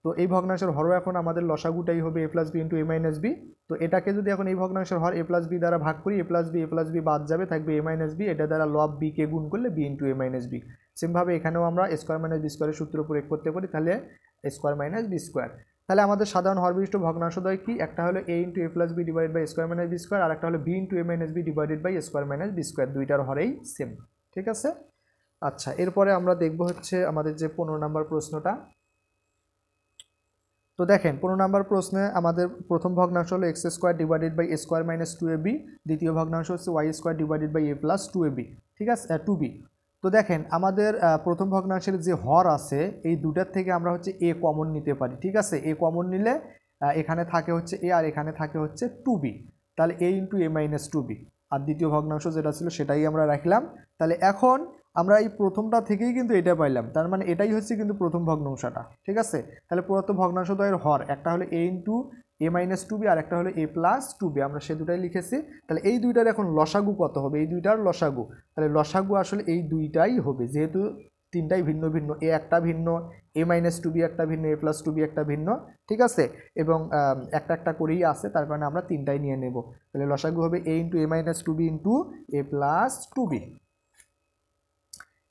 তো এই ভগ্নাংশের হরও এখন আমাদের লসাগুটাই হবে a plus b into a minus b. তো এটাকে যদি এখন এই ভগ্নাংশের হর a প্লাস বি দ্বারা ভাগ করি, a প্লাস বি বাদ যাবে, থাকবে a মাইনাস বি, এটা দ্বারা লব বি কে গুণ করলে b into a minus b. সেমভাবে এখানেও আমরা স্কোয়ার মাইনাস বি স্কোয়ারের সূত্র প্রয়োগ করতে পারি, তাহলে স্কোয়ার মাইনাস বি স্কোয়ার। তাহলে আমাদের সাধারণ হরবিশিষ্ট ভগ্নাংশদ্বয় কি, একটা হলো a into a plus b divide by square minus b square, আর একটা হলো b into a minus b divided by square minus b square, দুইটার হরেই সেম। ঠিক আছে, আচ্ছা এরপরে আমরা দেখব হচ্ছে আমাদের যে 15 নম্বর প্রশ্নটা। তো দেখেন 15 নম্বর প্রশ্নে আমাদের প্রথম ভগ্নাংশ হলো x square divided by a square minus 2ab, দ্বিতীয় ভগ্নাংশ হচ্ছে y square divided by a plus 2ab। ঠিক আছে, 2b। তো দেখেন আমাদের প্রথম ভগ্নাংশের যে হর আছে এই দুটার থেকে আমরা হচ্ছে a কমন নিতে পারি। ঠিক আছে, a কমন নিলে এখানে থাকে হচ্ছে a আর এখানে থাকে হচ্ছে 2b, তাহলে a into a minus 2b। আর দ্বিতীয় ভগ্নাংশ যেটা ছিল সেটাই আমরা রাখলাম। তাহলে এখন আমরা এই প্রথমটা থেকেই কিন্তু এটা পাইলাম, তার মানে এটাই হচ্ছে কিন্তু প্রথম ভগ্নাংশটা। ঠিক আছে, তাহলে প্রদত্ত ভগ্নাংশদ্বয়ের হর একটা হলো a into a minus 2b আর একটা হলো a প্লাস 2b, আমরা সে দুটাই লিখেছি। তাহলে এই দুইটার এখন লসাগু কত হবে, এই দুইটার লসাগু, তাহলে লসাগু আসলে এই দুইটাই হবে, যেহেতু তিনটাই ভিন্ন ভিন্ন, a একটা ভিন্ন, a মাইনাস 2b একটা ভিন্ন, a প্লাস 2b একটা ভিন্ন। ঠিক আছে, এবং একটা একটা করেই আছে, তার কারণে আমরা তিনটাই নিয়ে নেব। তাহলে লসাগু হবে a into a minus 2b into a plus 2b।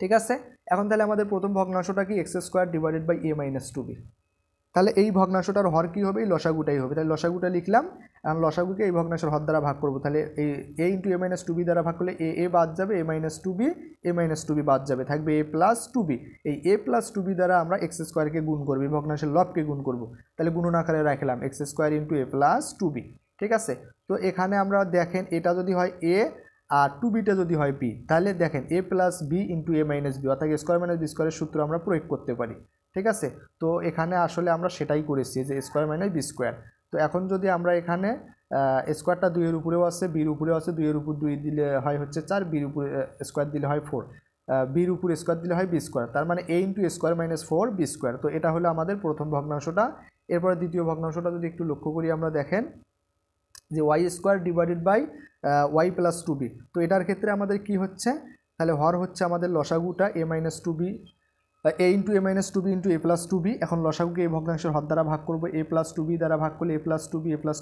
ঠিক আছে, এখন তাহলে আমাদের প্রথম ভগ্নাংশটা কি, x square divided by a minus 2b। তাহলে এই ভগ্নাংশটার হর কি হবে, এই লসাগুটাই হবে, তাহলে লসাগুটা লিখলাম। আর লসাগুকে এই ভগ্নাংশের হর দ্বারা ভাগ করবো, তাহলে এই a into a minus 2b দ্বারা ভাগ করলে a বাদ যাবে, a মাইনাস 2b বাদ যাবে, থাকবে a প্লাস 2b। এই a প্লাস 2b দ্বারা আমরা এক্স স্কোয়ারকে গুণ করবো, এই ভগ্নাংশের লবকে গুণ করবো, তাহলে গুণন আকারে রাখলাম x square into a plus 2b। ঠিক আছে, তো এখানে আমরা দেখেন এটা যদি হয় a আর 2bটা যদি হয় b, তাহলে দেখেন a plus b into a minus b, অর্থাৎ স্কোয়ার মাইনাস বি স্কোয়ারের সূত্র আমরা প্রয়োগ করতে পারি। ঠিক আছে, তো এখানে আসলে আমরা সেটাই করেছি যে স্কোয়ার মাইনাস বি স্কোয়ার। তো এখন যদি আমরা এখানে স্কোয়ারটা 2 এর উপরেও আছে, বির উপরেও আছে, 2 এর উপর 2 দিলে হয় হচ্ছে 4, বির উপরে স্কোয়ার দিলে হয় 4, বির উপর স্কোয়ার দিলে হয় বি স্কোয়ার, তার মানে a into square minus 4 b square. তো এটা হলো আমাদের প্রথম ভগ্নাংশটা। এরপরে দ্বিতীয় ভগ্নাংশটা যদি একটু লক্ষ্য করি আমরা, দেখেন যে y square divided by y plus 2b। তো এটার ক্ষেত্রে আমাদের কি হচ্ছে, তাহলে হর হচ্ছে আমাদের লসাগুটা a minus 2b, a into a minus 2b into a plus 2b। এখন লসাগুকে এই ভগ্নাংশের হর দ্বারা ভাগ করবো, a প্লাস 2b দ্বারা ভাগ করলে a প্লাস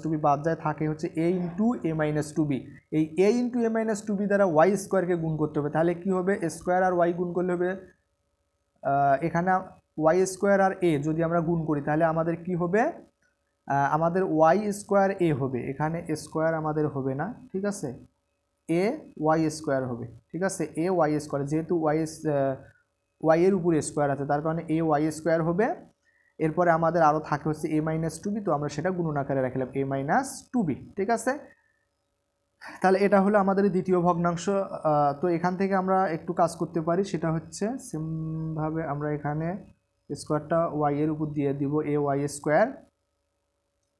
2b বাদ যায়, থাকে হচ্ছে a into a minus 2b। এই a into a minus 2b দ্বারা ওয়াই স্কোয়ারকে গুণ করতে হবে, তাহলে কি হবে, স্কোয়ার আর ওয়াই গুণ করলে হবে, এখানে ওয়াই স্কোয়ার আর a যদি আমরা গুণ করি তাহলে আমাদের কি হবে, আমাদের ওয়াই স্কোয়ার এ হবে, এখানে স্কোয়ার আমাদের হবে না, ঠিক আছে, এ ওয়াই স্কোয়ার হবে। ঠিক আছে, এ ওয়াই স্কোয়ার, যেহেতু ওয়াই এর উপরে স্কোয়ার আছে তার কারণে এ ওয়াই স্কোয়ার হবে। এরপরে আমাদের আরও থাকে হচ্ছে এ মাইনাস 2b, তো আমরা সেটা গুণন আকারে রাখলাম এ মাইনাস 2b। ঠিক আছে, তাহলে এটা হলো আমাদের দ্বিতীয় ভগ্নাংশ। তো এখান থেকে আমরা একটু কাজ করতে পারি, সেটা হচ্ছে সেমভাবে আমরা এখানে স্কোয়ারটা ওয়াই এর উপর দিয়ে দিব এ ওয়াই স্কোয়ার।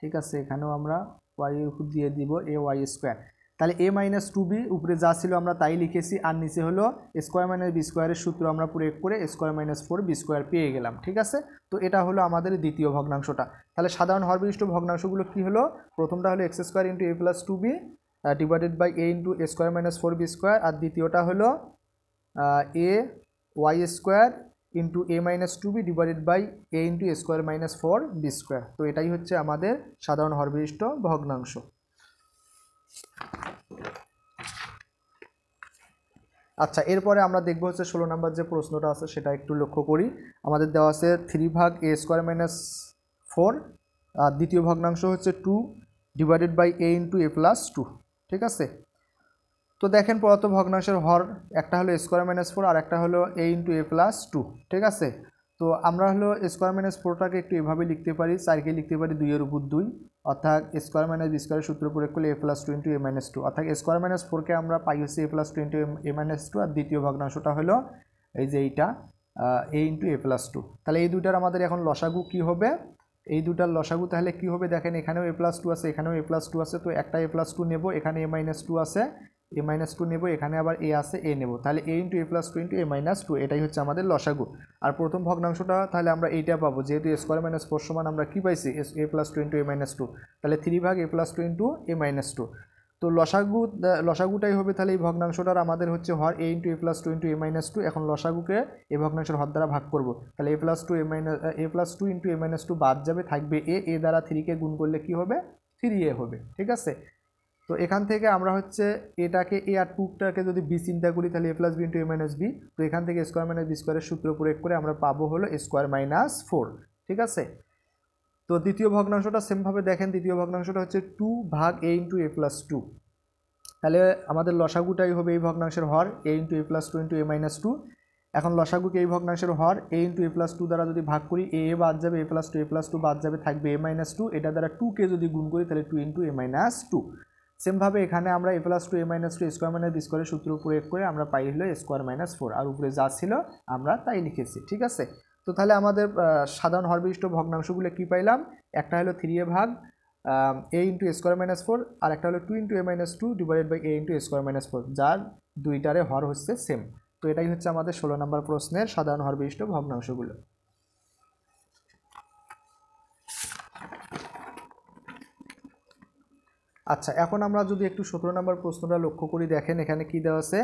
ঠিক আছে, এখানেও আমরা ওয়াই এর উপর দিয়ে দিব এ ওয়াই স্কোয়ার। তাহলে এ মাইনাস 2b উপরে যা ছিল আমরা তাই লিখেছি, আর নিচে হলো স্কোয়ার মাইনাস বি স্কোয়ারের সূত্র আমরা প্রয়োগ করে স্কোয়ার মাইনাস 4 বি স্কোয়ার পেয়ে গেলাম। ঠিক আছে, তো এটা হলো আমাদের দ্বিতীয় ভগ্নাংশটা। তাহলে সাধারণ হরবিশিষ্ট ভগ্নাংশগুলো কি হলো, প্রথমটা হলো x square into a plus 2b divided by a into square minus 4 b square, আর দ্বিতীয়টা হলো a y square into a minus 2b divided by a into square minus 4 b square. তো এটাই হচ্ছে আমাদের সাধারণ হরবিশিষ্ট ভগ্নাংশ। আচ্ছা, এরপরে আমরা দেখব হচ্ছে 16 নম্বর যে প্রশ্নটা আছে সেটা একটু লক্ষ্য করি। আমাদের দেওয়া আছে 3 ভাগ এ স্কোয়ার মাইনাস 4, আর দ্বিতীয় ভগ্নাংশ হচ্ছে 2 divided by a into a plus 2। ঠিক আছে, তো দেখেন প্রদত্ত ভগ্নাংশের হর একটা হলো স্কোয়ার মাইনাস 4 আর একটা হলো এ ইন্টু এ প্লাস 2। ঠিক আছে, তো আমরা হলো স্কোয়ার মাইনাস 4টাকে একটু এভাবে লিখতে পারি, 4কে লিখতে পারি 2 এর উপর 2, অর্থাৎ স্কোয়ার মাইনাস বি স্কোয়ারের সূত্র প্রয়োগ করলে এ প্লাস 2 ইন্টু এ মাইনাস 2, অর্থাৎ স্কোয়ার মাইনাস 4কে আমরা পাই হচ্ছে এ প্লাস 2 ইন্টু এ মাইনাস 2, আর দ্বিতীয় ভগ্নাংশটা হলো এই যে এইটা এ ইন্টু এ প্লাস 2। তাহলে এই দুইটার আমাদের এখন লসাগু কি হবে, এই দুটার লসাগু তাহলে কি হবে, দেখেন এখানেও এ প্লাস 2 আছে, এখানেও এ প্লাস 2 আছে, তো একটা এ প্লাস 2 নেব, এখানে এ মাইনাস 2 আছে, এ মাইনাস 2 নেব, এখানে আবার এ আছে, এ নেব, তাহলে এ into a plus 2 into a minus 2, এটাই হচ্ছে আমাদের লসাগু। আর প্রথম ভগ্নাংশটা তাহলে আমরা এইটা পাবো, যেহেতু স্কোয়ার মাইনাস 4 সমান আমরা কি পাইছি এ প্লাস 2 ইন্টু এ মাইনাস 2, তাহলে 3 ভাগ এ প্লাস 2 ইন্টু এ মাইনাস 2। তো লসাগুটাই হবে তাহলে এই ভগ্নাংশটার আমাদের হচ্ছে হর এ into a plus 2 into a minus 2। এখন লসাগুকে এই ভগ্নাংশের হর দ্বারা ভাগ করবো, তাহলে এ plus 2 A plus 2 into a minus 2 বাদ যাবে, থাকবে এ দ্বারা 3কে গুণ করলে কি হবে 3a হবে। ঠিক আছে, তো এখান থেকে আমরা হচ্ছে এটাকে এ আর 2টাকে যদি বি চিন্তা করি তাহলে এ plus b into a minus b, তো এখান থেকে স্কোয়ার মাইনাস বি স্কোয়ারের সূত্র প্রয়োগ করে আমরা পাবো হলো স্কোয়ার মাইনাস 4। ঠিক আছে, তো দ্বিতীয় ভগ্নাংশটা সেমভাবে দেখেন, দ্বিতীয় ভগ্নাংশটা হচ্ছে 2 ভাগ এ ইন্টু এ প্লাস 2, তাহলে আমাদের লসাগুটাই হবে এই ভগ্নাংশের হর এ into a plus 2 into a minus 2। এখন লসাগুকে এই ভগ্নাংশের হর এ ইন্টু এ প্লাস 2 দ্বারা যদি ভাগ করি, এ বাদ যাবে, এ প্লাস 2 বাদ যাবে, থাকবে এ মাইনাস 2, এটা দ্বারা 2কে যদি গুণ করি তাহলে 2 ইন্টু এ মাইনাস 2। সেমভাবে এখানে আমরা এ প্লাস 2 এ মাইনাস 2 স্কোয়ার মাইনাস বি স্কোয়ারের সূত্র প্রয়োগ করে আমরা পাই হলো স্কোয়ার মাইনাস 4, আর উপরে যা ছিল আমরা তাই লিখেছি। ঠিক আছে, তো তাহলে আমাদের সাধারণ হরবিশিষ্ট ভগ্নাংশগুলো কি পাইলাম, একটা হলো 3a ভাগ এ ইন্টু স্কোয়ার মাইনাস 4, আর একটা হলো 2 into a minus 2 divided by a into square minus 4, যার দুইটারে হর হচ্ছে সেম। তো এটাই হচ্ছে আমাদের 16 নম্বর প্রশ্নের সাধারণ হরবিশিষ্ট ভগ্নাংশগুলো। আচ্ছা, এখন আমরা যদি একটু 17 নম্বর প্রশ্নটা লক্ষ্য করি, দেখেন এখানে কি দেওয়া আছে,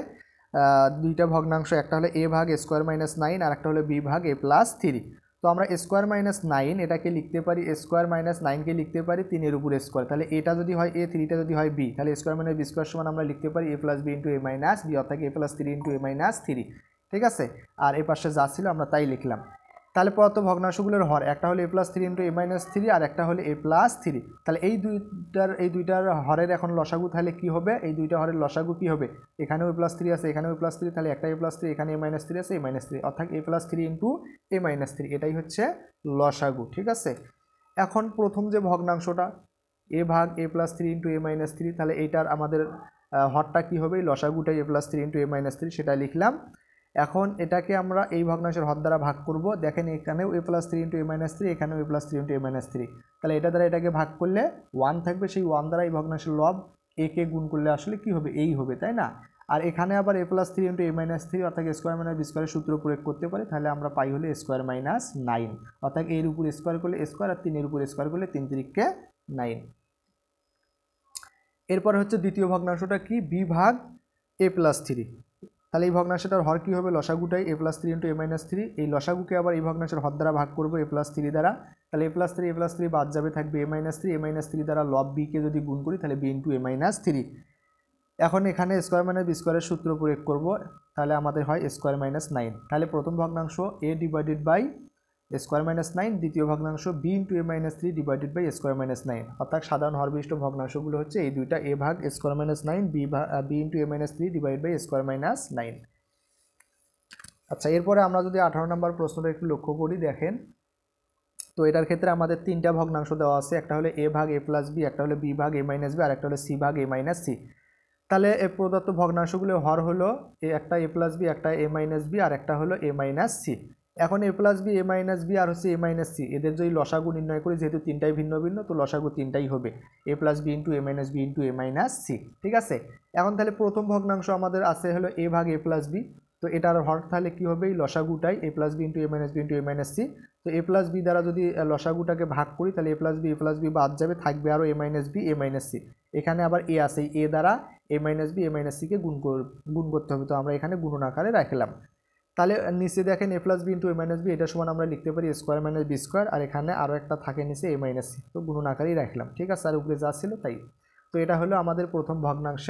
দুইটা ভগ্নাংশ, একটা হলো এ ভাগ স্কোয়ার মাইনাস 9 আর একটা হলো বি ভাগ এ প্লাস 3। তো আমরা স্কোয়ার মাইনাস 9 এটাকে লিখতে পারি, স্কোয়ার মাইনাস 9কে লিখতে পারি 3 এর উপর স্কোয়ার, তাহলে এটা যদি হয় এ, 3টা যদি হয় বি, তাহলে স্কোয়ার মাইনাস বি স্কোয়ার সমান আমরা লিখতে পারি এ plus b into a minus b, অর্থাৎ এ প্লাস 3 ইন্টু এ মাইনাস 3। ঠিক আছে, আর এই পাশে যা ছিল আমরা তাই লিখলাম। তাহলে প্রদত্ত ভগ্নাংশগুলোর হর একটা হলো এ প্লাস 3 ইন্টু এ মাইনাস 3 আর একটা হলো এ প্লাস 3। তাহলে এই দুইটার হরের এখন লসাগু তাহলে কি হবে, এই দুইটা হরের লসাগু কি হবে, এখানেও এ প্লাস 3 আছে, এখানেও এ প্লাস 3, তাহলে একটা এ প্লাস 3, এখানে এ মাইনাস 3 আছে, এ মাইনাস 3, অর্থাৎ এ প্লাস 3 ইন্টু এ মাইনাস 3, এটাই হচ্ছে লসাগু। ঠিক আছে, এখন প্রথম যে ভগ্নাংশটা এ ভাগ এ প্লাস 3 ইন্টু এ মাইনাস 3, তাহলে এইটার আমাদের হরটা কী হবে, এই লসাগুটাই a + 3 × a - 3 সেটা লিখলাম। এখন এটাকে আমরা এই ভগ্নাংশের হর দ্বারা ভাগ করব। দেখেন এখানেও a + 3 × a - 3, এখানেও a + 3 × a - 3। তাহলে এটা দ্বারা এটাকে ভাগ করলে 1 থাকবে, সেই 1 দ্বারা এই ভগ্নাংশের লব a কে গুণ করলে আসলে কি হবে, এই হবে, তাই না? আর এখানে আবার a + 3 × a - 3 অর্থাৎ a² - b² সূত্র প্রয়োগ করতে পারি, তাহলে আমরা পাই হলে a² - 9, অর্থাৎ এর উপর স্কোয়ার করলে স্কোয়ার আর 3 এর উপর স্কোয়ার করলে 3 × 3 = 9। এরপর হচ্ছে দ্বিতীয় ভগ্নাংশটা কি, b ভাগ a + 3। তাহলে এই ভগ্নাংশটার হর কী হবে, লসাগুটাই a + 3 × a - 3। এই লসাগুকে আবার এই ভগ্নাংশের হর দ্বারা ভাগ করব a + 3 দ্বারা। তাহলে a + 3 বাদ যাবে, থাকবে a - 3। a - 3 দ্বারা লব b কে যদি গুণ করি তাহলে b × a - 3। এখন এখানে স্কোয়ার মানে বি স্কোয়ারের সূত্র প্রয়োগ করব, তাহলে আমাদের হয় স্কোয়ার মাইনাস 9। তাহলে প্রথম ভগ্নাংশ a divided by square minus 9, দ্বিতীয় ভগ্নাংশ b × a - 3 divided by square minus 9। অর্থাৎ সাধারণ হরবিশিষ্ট ভগ্নাংশগুলো হচ্ছে এই দুইটা, a ভাগ square minus 9, b × a - 3 divide by square minus 9। আচ্ছা, এরপরে আমরা যদি 18 নম্বর প্রশ্নটা একটু লক্ষ্য করি, দেখেন তো এটার ক্ষেত্রে আমাদের তিনটা ভগ্নাংশ দেওয়া আছে, একটা হলো a ভাগ a + b, একটা হলো b ভাগ a - b, আর একটা হলো c ভাগ a - c। তাহলে এই প্রদত্ত ভগ্নাংশগুলো হর হলো একটা a + b, একটা a - b, আর একটা হলো a - c। এখন a + b, a - b আর হচ্ছে a - c, এদের যদি লসাগু নির্ণয় করি, যেহেতু তিনটাই ভিন্ন ভিন্ন, তো লসাগু তিনটাই হবে a + b × a - b × a - c। ঠিক আছে, এখন তাহলে প্রথম ভগ্নাংশ আমাদের আছে হলো a ভাগ a + b। তো এটার হর তাহলে কী হবে, এই লসাগুটাই a + b × a - b × a - c। তো a + b দ্বারা যদি লসাগুটাকে ভাগ করি, তাহলে a + b বাদ যাবে, থাকবে আরও a - b, a - c। এখানে আবার a আছে, a দ্বারা a - b, a - c কে গুণ করতে হবে, তো আমরা এখানে গুণন আকারে রাখলাম। তাহলে নিচে দেখেন a + b × a - b, এটা সমান আমরা লিখতে পারি স্কোয়ার মাইনাস বি স্কোয়ার, আর এখানে আরও একটা থাকে নিচে a - c, তো গুণন আকারেই রাখলাম। ঠিক আছে, আর উপরে যা ছিল তাই। তো এটা হলো আমাদের প্রথম ভগ্নাংশ,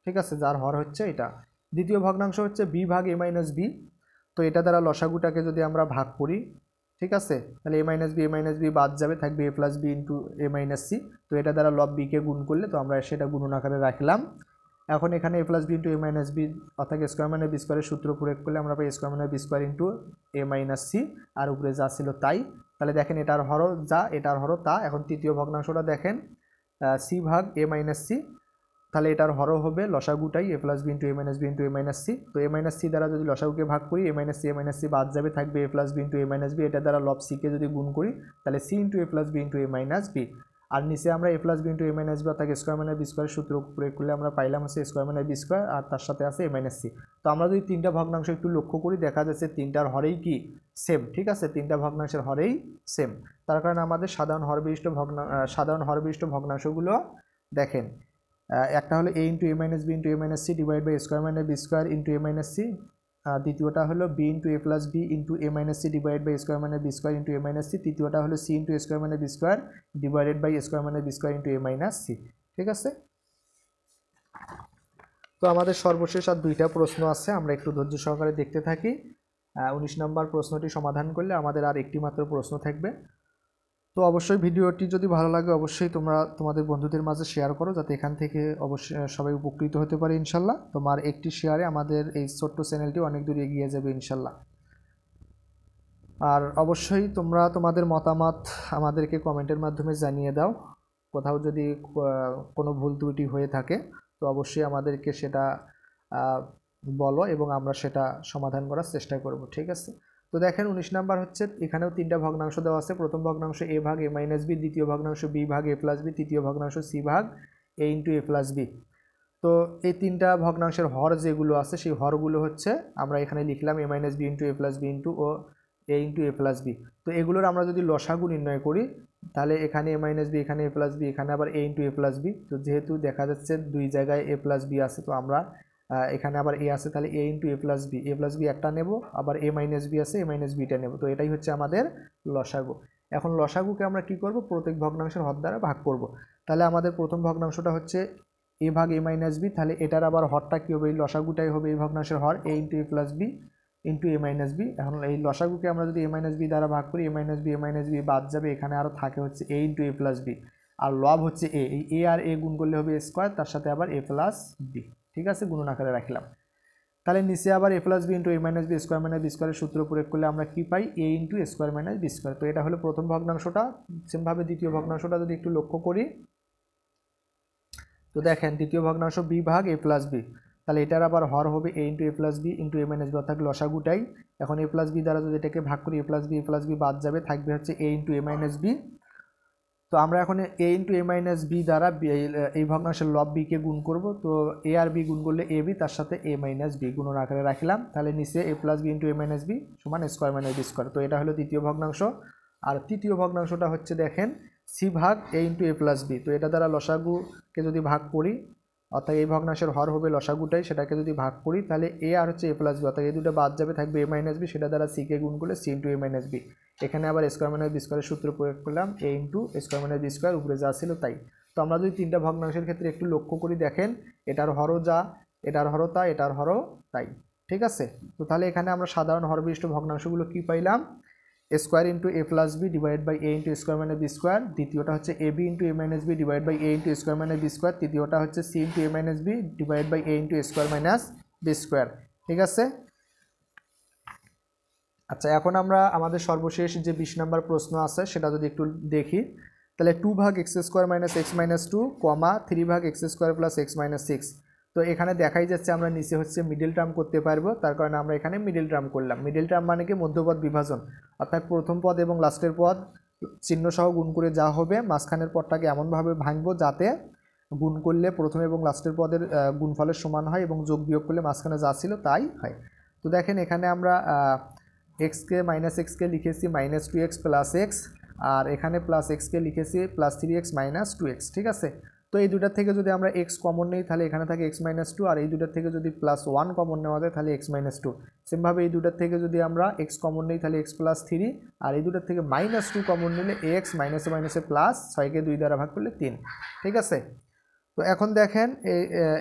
ঠিক আছে, যার হর হচ্ছে এটা। দ্বিতীয় ভগ্নাংশ হচ্ছে b ভাগ a - b। তো এটা দ্বারা লসাগুটাকে যদি আমরা ভাগ করি, ঠিক আছে, তাহলে a - b, a - b বাদ যাবে, থাকবে a + b × a - c। তো এটা দ্বারা লব b কে গুণ করলে, তো আমরা সেটা গুণন আকারে রাখলাম। এখন এখানে a + b × a - b, অর্থাৎ স্কোয়ার মানে বি স্কোয়ারের সূত্র প্রয়োগ করলে আমরা পাই স্কোয়ার মানে বি স্কোয়ার × a - c, আর উপরে যা ছিল তাই। তাহলে দেখেন এটার হরও যা, এটার হরও তা। এখন তৃতীয় ভগ্নাংশটা দেখেন c ভাগ a - c। তাহলে এটার হরও হবে লসাগুটাই a + b × a - b × a - c। তো a - c দ্বারা যদি লসাগুকে ভাগ করি, a - c বাদ যাবে, থাকবে a + b × a - b। এটা দ্বারা লব c কে যদি গুণ করি, তাহলে c × a + b × a - b। আর নিচে আমরা a + b × a - b অর্থাৎ স্কোয়ার মানে বি স্কোয়ারের সূত্র প্রয়োগ করলে আমরা পাইলাম হচ্ছে স্কোয়ার মানে বি স্কোয়ার, আর তার সাথে আছে a - c। তো আমরা যদি তিনটা ভগ্নাংশ একটু লক্ষ্য করি, দেখা যাচ্ছে তিনটার হরেই কি সেম। ঠিক আছে, তিনটা ভগ্নাংশের হরেই সেম, তার কারণে আমাদের সাধারণ হরবিশিষ্ট ভগ্নাংশগুলো দেখেন, একটা হলো a × a - b × a - c divide by square মানে বি স্কোয়ার × a - c। দ্বিতীয়টা হলো b × a + b × a - c divide by square মানে বি স্কোয়ার × a - c। তৃতীয়টা হলো c × স্কোয়ার মানে b square divided by square মানে b square × a - c। ঠিক আছে, তো আমাদের সর্বশেষ আর দুইটা প্রশ্ন আছে, আমরা একটু ধৈর্য সহকারে দেখতে থাকি। 19 নম্বর প্রশ্নটি সমাধান করলে আমাদের আর একটি মাত্র প্রশ্ন থাকবে। তো অবশ্যই ভিডিওটি যদি ভালো লাগে, অবশ্যই তোমরা তোমাদের বন্ধুদের মাঝে শেয়ার করো, যাতে এখান থেকে অবশ্যই সবাই উপকৃত হতে পারে ইনশাল্লাহ। তোমার একটি শেয়ারে আমাদের এই ছোট্ট চ্যানেলটি অনেক দূর এগিয়ে যাবে ইনশাল্লাহ। আর অবশ্যই তোমরা তোমাদের মতামত আমাদেরকে কমেন্টের মাধ্যমে জানিয়ে দাও। কোথাও যদি কোনো ভুল ত্রুটি হয়ে থাকে, তো অবশ্যই আমাদেরকে সেটা বলো এবং আমরা সেটা সমাধান করার চেষ্টা করব। ঠিক আছে, তো দেখেন 19 নাম্বার হচ্ছে, এখানেও তিনটা ভগ্নাংশ দেওয়া আছে। প্রথম ভগ্নাংশ a ভাগ a - b, দ্বিতীয় ভগ্নাংশ b ভাগ a + b, তৃতীয় ভগ্নাংশ c ভাগ a × a + b। তো এই তিনটা ভগ্নাংশের হর যেগুলো আছে, সেই হরগুলো হচ্ছে আমরা এখানে লিখলাম a - b × a + b O a × a + b। তো এগুলোর আমরা যদি লসাগু নির্ণয় করি, তাহলে এখানে a - b, এখানে a + b, এখানে আবার a × a + b। তো যেহেতু দেখা যাচ্ছে দুই জায়গায় a + b আছে, তো আমরা এখানে আবার a আছে, তাহলে a × a + b, a + b একটা নেব, আবার a - b আছে, a - bটা নেব। তো এটাই হচ্ছে আমাদের লসাগু। এখন লসাগুকে আমরা কি করব, প্রত্যেক ভগ্নাংশের হর দ্বারা ভাগ করব। তাহলে আমাদের প্রথম ভগ্নাংশটা হচ্ছে a ভাগ a - b, তাহলে এটার আবার হরটা কী হবে, এই লসাগুটাই হবে এই ভগ্নাংশের হর, a × a + b × a - b। এখন এই লসাগুকে আমরা যদি a - b দ্বারা ভাগ করি, a - b, a - b বাদ যাবে, এখানে আরও থাকে হচ্ছে a × a + b, আর লব হচ্ছে a, এই a আর a গুণ করলে হবে স্কোয়ার, তার সাথে আবার a + b। ঠিক আছে, গুণন আকারে রাখলাম। তাহলে নিচে আবার a + b × a - b, square মানে বি স্কোয়ারের সূত্র প্রয়োগ করলে আমরা কি পাই, a × স্কোয়ার মানে বি স্কোয়ার। তো এটা হলো প্রথম ভগ্নাংশটা। সেমভাবে দ্বিতীয় ভগ্নাংশটা যদি একটু লক্ষ্য করি, তো দেখেন দ্বিতীয় ভগ্নাংশ বি ভাগ এ প্লাস বি, তাহলে এটার আবার হর হবে এ into a plus b into a minus b, অর্থাৎ লসাগুটাই। এখন এ প্লাস বি দ্বারা যদি এটাকে ভাগ করি এ প্লাস বি বাদ যাবে, থাকবে হচ্ছে এ ইন্টু এ মাইনাস বি। তো আমরা এখন এ ইন্টু এ মাইনাস বি দ্বারা এই ভগ্নাংশের লব বিকে গুণ করব। তো এ আর বি গুণ করলে এ বি, তার সাথে এ মাইনাস বি গুণন আকারে রাখলাম, তাহলে নিচে এ plus b into a minus B সমান স্কোয়ার মাইনাস বি স্কোয়ার। তো এটা হলো দ্বিতীয় ভগ্নাংশ। আর তৃতীয় ভগ্নাংশটা হচ্ছে দেখেন সি ভাগ a into a plus B. তো এটা দ্বারা লসাগুকে যদি ভাগ করি, অর্থাৎ এই ভগ্নাংশের হর হবে লসাগুটাই, সেটাকে যদি ভাগ করি তাহলে এ আর হচ্ছে এ প্লাস বি, অর্থাৎ এই দুটো বাদ যাবে, থাকবে এ মাইনাস বি, সেটা দ্বারা সিকে গুণ করলে c into a minus b. এখানে আবার স্কোয়ার মাইনাস বি স্কোয়ারের সূত্র প্রয়োগ করলাম, a into square minus b square, উপরে যা ছিল তাই। তো আমরা যদি তিনটা ভগ্নাংশের ক্ষেত্রে একটু লক্ষ্য করি, দেখেন এটার হরও যা, এটার হরও তাই, এটার হরও তাই, ঠিক আছে। তো তাহলে এখানে আমরা সাধারণ হরবিশিষ্ট ভগ্নাংশগুলো কি পাইলাম, square into a plus b divide by a into square minus b square, দ্বিতীয়টা হচ্ছে a b into a minus b divide by a into square minus b square, তৃতীয়টা হচ্ছে c into a minus b divide by a into square minus b square, ঠিক আছে। আচ্ছা, এখন আমরা আমাদের সর্বশেষ যে 20 নম্বর প্রশ্ন আছে সেটা যদি একটু দেখি, তাহলে 2 ভাগ x square minus x minus 2 কমা 3 ভাগ x square plus x minus 6। তো এখানে দেখাই যাচ্ছে আমরা নিচে হচ্ছে মিডল টার্ম করতে পারবো, তার কারণে আমরা এখানে মিডল টার্ম করলাম। মিডল টার্ম মানে কি, মধ্যপদ বিভাজন, অর্থাৎ প্রথম পদ এবং লাস্টের পদ চিহ্ন সহ গুণ করে যা হবে, মাঝখানের পদটাকে এমনভাবে ভাঙবো যাতে গুণ করলে প্রথম এবং লাস্টের পদের গুণফলের সমান হয় এবং যোগ বিয়োগ করলে মাঝখানে যা ছিল তাই হয়। তো দেখেন এখানে আমরা এক্সকে মাইনাস এক্সকে লিখেছি মাইনাস 2x প্লাস এক্স, আর এখানে প্লাস এক্সকে লিখেছি প্লাস 3x মাইনাস 2x, ঠিক আছে। তো এই দুটার থেকে যদি আমরা এক্স কমন নিই তাহলে এখানে থাকে এক্স মাইনাস 2, আর এই দুটার থেকে যদি প্লাস 1 কমন নেওয়া যায় তাহলে এক্স মাইনাস 2। সেমভাবে এই দুটার থেকে যদি আমরা এক্স কমন নিই তাহলে এক্স প্লাস 3, আর এই দুটার থেকে মাইনাস 2 কমন নিলে এক্স মাইনাসে মাইনাসে প্লাস, 6কে 2 দ্বারা ভাগ করলে 3, ঠিক আছে। তো এখন দেখেন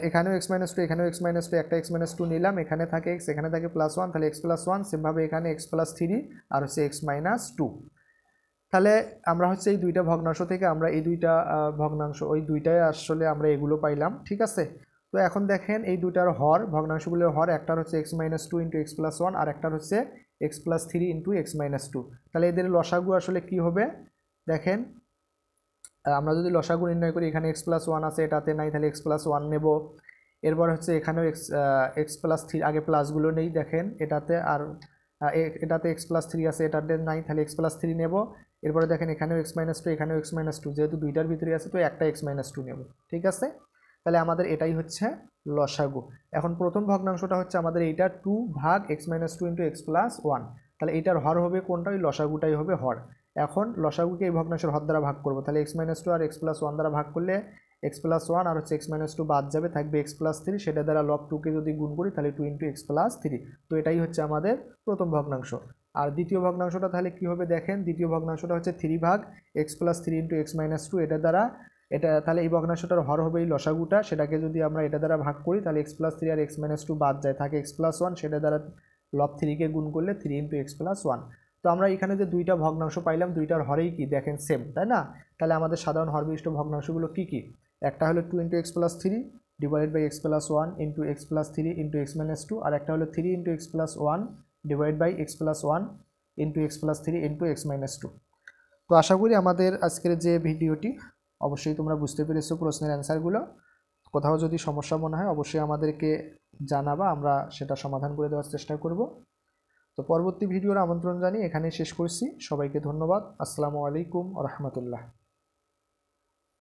এখানেও এক্স মাইনাস 2, এখানেও এক্স মাইনাস 2, একটা এক্স মাইনাস 2 নিলাম, এখানে থাকে এক্স, এখানে থাকে প্লাস 1, তাহলে এক্স প্লাস 1, সেমভাবে এখানে এক্স প্লাস 3 আর হচ্ছে এক্স মাইনাস 2। তাহলে আমরা হচ্ছে এই দুইটা ভগ্নাংশ থেকে আমরা এই দুইটা ভগ্নাংশ, ওই দুইটাই আসলে আমরা এগুলো পাইলাম, ঠিক আছে। তো এখন দেখেন এই দুইটার হর, ভগ্নাংশগুলোর হর, একটার হচ্ছে x minus 2 into x plus 1, আর একটার হচ্ছে x plus 3 into x minus 2। তাহলে এদের লসাগু আসলে কি হবে, দেখেন আমরা যদি লসাগু নির্ণয় করি, এখানে এক্স প্লাস 1 আছে, এটাতে নাই, তাহলে এক্স প্লাস 1 নেব। এরপর হচ্ছে এখানেও এক্স প্লাস 3, আগে প্লাসগুলো নেই, দেখেন এটাতে, আর এটাতে এক্স প্লাস 3 আছে, এটাতে নাই, তাহলে এক্স প্লাস 3 নেব। এরপরে দেখেন এখানেও এক্স মাইনাস 2, এখানেও এক্স মাইনাস 2, যেহেতু দুইটার ভিতরে আছে তো একটা এক্স মাইনাস 2 নেব, ঠিক আছে। তাহলে আমাদের এটাই হচ্ছে লসাগু। এখন প্রথম ভগ্নাংশটা হচ্ছে আমাদের এইটা 2 ভাগ x minus 2 into x plus 1, তাহলে এইটার হর হবে কোনটা, ওই লসাগুটাই হবে হর। এখন লসাগুকে এই ভগ্নাংশের হর দ্বারা ভাগ করবো, তাহলে এক্স মাইনাস 2 আর এক্স প্লাস 1 দ্বারা ভাগ করলে এক্স প্লাস 1 আর হচ্ছে এক্স মাইনাস 2 বাদ যাবে, থাকবে এক্স প্লাস 3, সেটা দ্বারা লব 2কে যদি গুণ করি তাহলে 2 ইন্টু এক্স প্লাস 3। তো এটাই হচ্ছে আমাদের প্রথম ভগ্নাংশ। আর দ্বিতীয় ভগ্নাংশটা তাহলে কী হবে, দেখেন দ্বিতীয় ভগ্নাংশটা হচ্ছে 3 ভাগ x plus 3 into x minus 2, এটা দ্বারা এটা, তাহলে এই ভগ্নাংশটার হর হবে এই লসাগুটা, সেটাকে যদি আমরা এটা দ্বারা ভাগ করি তাহলে এক্স প্লাস 3 আর এক্স মাইনাস 2 বাদ যায়, থাকে এক্স প্লাস 1, সেটা দ্বারা লব 3কে গুণ করলে 3 ইন্টু এক্স প্লাস 1। তো আমরা এখানে যে দুইটা ভগ্নাংশ পাইলাম, দুইটার হরেই কি দেখেন সেম, তাই না। তাহলে আমাদের সাধারণ হরবিশিষ্ট ভগ্নাংশগুলো কি কি, একটা হলো 2 into x plus 3 divide by x plus 1 into x plus 3 into x minus 2, আর একটা হলো 3 into x plus 1 divide by x plus 1 into x plus 3 into x minus 2। তো আশা করি আমাদের আজকের যে ভিডিওটি অবশ্যই তোমরা বুঝতে পেরেছো প্রশ্নের অ্যান্সারগুলো। কোথাও যদি সমস্যা মনে হয় অবশ্যই আমাদেরকে জানাবা, আমরা সেটা সমাধান করে দেওয়ার চেষ্টা করব। তো পরবর্তী ভিডিওর আমন্ত্রণ জানিয়ে এখানেই শেষ করছি। সবাইকে ধন্যবাদ। আসসালামু আলাইকুম ওয়া রাহমাতুল্লাহ।